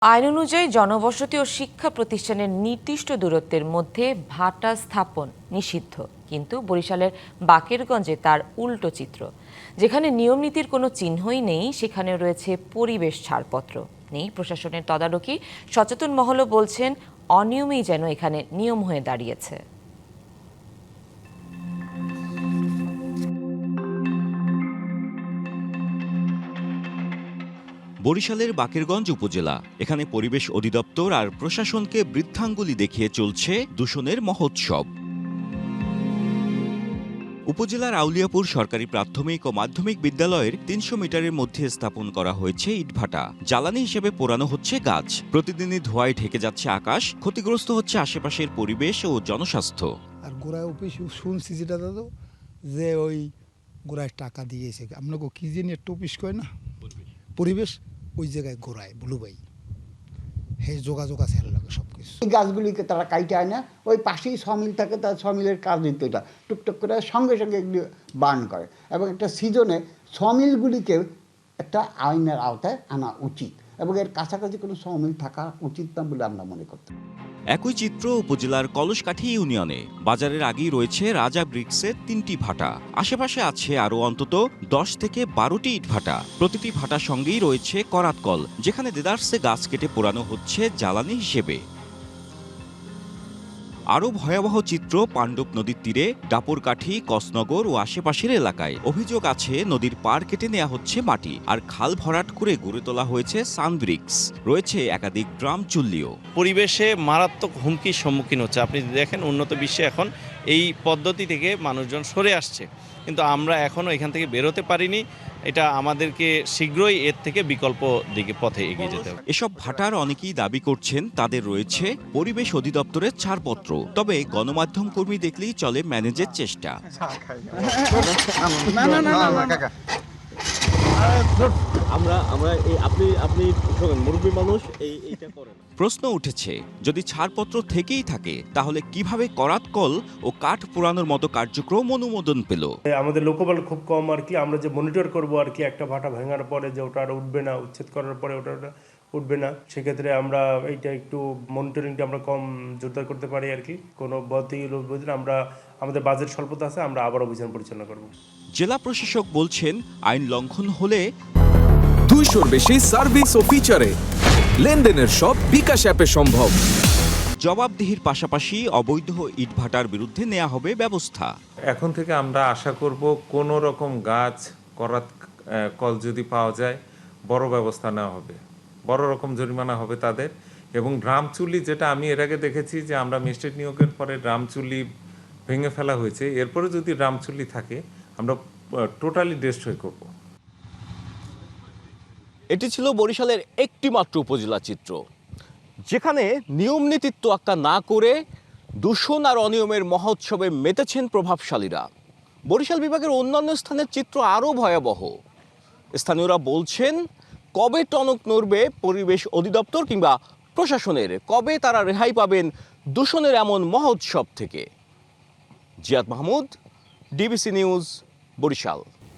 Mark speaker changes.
Speaker 1: আইন অনুযায়ী জনবসতি ও শিক্ষা প্রতিষ্ঠানের নির্দিষ্ট দূরত্বের মধ্যে ভাটা স্থাপন নিষিদ্ধ, কিন্তু বরিশালের বাকেরগঞ্জে তার উল্টো চিত্র। যেখানে নিয়মনীতির কোনো চিহ্নই নেই, সেখানে রয়েছে পরিবেশ ছাড়পত্র, নেই প্রশাসনের তদারকি। সচেতন মহলও বলছেন অনিয়মই যেন এখানে নিয়ম হয়ে দাঁড়িয়েছে।
Speaker 2: বরিশালের বাকেরগঞ্জ উপজেলা। এখানে পরিবেশ অধিদপ্তর আর প্রশাসনকে বৃদ্ধাঙ্গুলি দেখিয়ে চলছে দূষণের মহোৎসব। উপজেলার আউলিয়াপুর সরকারি প্রাথমিক ও মাধ্যমিক বিদ্যালয়ের ৩০০ মিটারের মধ্যে স্থাপন করা হয়েছে ইটভাটা। জ্বালানি হিসেবে পোড়ানো হচ্ছে গাছ। প্রতিদিনই ধোঁয়ায় ঢেকে যাচ্ছে আকাশ, ক্ষতিগ্রস্ত হচ্ছে আশেপাশের পরিবেশ ও জনস্বাস্থ্য।
Speaker 3: আর গোড়ায় অফিস শুনছি যেটা দাদা, যে ওই গোড়ায় টাকা দিয়েছে আপনাকে কি জানি একটা অফিস কয় না, পরিবেশ, ওই জায়গায় গোড়ায় বলুবাই হে যোগাযোগ আছে লাগে সব কিছু।
Speaker 4: এই গাছগুলিকে তারা কাইটে আয় না, ওই পাশেই সমিল থাকে, তার সমিলের কাজ দিত, এটা টুকটুক করে সঙ্গে সঙ্গে এগুলি বার্ন করে। এবং একটা সিজনে সমিলগুলিকে একটা আইনের আওতায় আনা উচিত, এবং এর কাছাকাছি কোনো সমিল থাকা উচিত না বলে আমরা মনে করতাম।
Speaker 2: একই চিত্র উপজেলার কলসকাঠি ইউনিয়নে। বাজারের আগেই রয়েছে রাজা ব্রিক্সের ৩টি ভাটা। আশেপাশে আছে আরও অন্তত ১০ থেকে ১২টি ইটভাটা। প্রতিটি ভাটার সঙ্গেই রয়েছে করাতকল, যেখানে দেদারসে গাছ কেটে পোড়ানো হচ্ছে জ্বালানি হিসেবে। আরও ভয়াবহ চিত্র পাণ্ডব নদীর তীরে ডাপরকাঠি, কসনগর ও আশেপাশের এলাকায়। অভিযোগ আছে নদীর পাড় কেটে নেওয়া হচ্ছে মাটি, আর খাল ভরাট করে গড়ে তোলা হয়েছে সানব্রিক্স। রয়েছে একাধিক ড্রাম চুল্লিও।
Speaker 5: পরিবেশে মারাত্মক হুমকির সম্মুখীন হচ্ছে। আপনি দেখেন উন্নত বিশ্বে এখন এই পদ্ধতি থেকে মানুষজন সরে আসছে, কিন্তু আমরা এখনও এখান থেকে বেরোতে পারিনি। এটা আমাদেরকে শীঘ্রই এর থেকে বিকল্প দিকে পথে এগিয়ে যেতে হবে।
Speaker 2: এসব ভাটার অনেকেই দাবি করছেন তাদের রয়েছে পরিবেশ অধিদপ্তরের ছাড়পত্র। তবে গণমাধ্যম কর্মী দেখলেই চলে ম্যানেজের চেষ্টা। প্রশ্ন উঠেছে, যদি ছাড়পত্র থেকেই থাকে তাহলে কিভাবে করাতকল ও কাঠ পোড়ানোর মতো কার্যক্রম অনুমোদন পেল?
Speaker 6: আমাদের লোকবল খুব কম আর কি। আমরা যে মনিটর করব আর কি, একটা ভাটা ভাঙার পরে যে ওটা আর উঠবে না, উচ্ছেদ করার পরে ওটা উঠবে না, সেক্ষেত্রে আমরা এইটা একটু মনিটরিংটা আমরা কম জোরদার করতে পারি আর কি। কোনো আমরা আমাদের বাজেট স্বল্পতা আছে, আমরা আবার অভিযান পরিচালনা করব।
Speaker 2: জেলা প্রশাসক বলছেন আইন লঙ্ঘন হলে
Speaker 7: 200-র বেশি সার্ভিস ও ফিচারে লেনদেনের সব বিকাশ অ্যাপে সম্ভব।
Speaker 2: জবাবদিহির পাশাপাশি অবৈধ ইটভাটার বিরুদ্ধে নেওয়া হবে ব্যবস্থা।
Speaker 8: এখন থেকে আমরা আশা করব কোনো রকম গাছ করাত কল যদি পাওয়া যায়, বড় ব্যবস্থা নেওয়া হবে, বড় রকম জরিমানা হবে তাদের। এবং ড্রাম চুল্লি, যেটা আমি এর আগে দেখেছি যে আমরা ম্যাজিস্ট্রেট নিয়োগের পরে ড্রাম চুল্লি ভেঙে ফেলা হয়েছে, এরপরে যদি ড্রাম চুল্লি থাকে আমরা টোটালি ডিস্ট্রয় করব।
Speaker 9: এটি ছিল বরিশালের একটি মাত্র উপজেলা চিত্র, যেখানে নিয়ম নীতির তোয়াক্কা না করে দূষণ আর অনিয়মের মহোৎসবে মেতেছেন প্রভাবশালীরা। বরিশাল বিভাগের অন্যান্য স্থানের চিত্র আরও ভয়াবহ। স্থানীয়রা বলছেন, কবে টনক নড়বে পরিবেশ অধিদপ্তর কিংবা প্রশাসনের? কবে তারা রেহাই পাবেন দূষণের এমন মহোৎসব থেকে? জিয়াদ মাহমুদ, ডিবিসি নিউজ, বরিশাল।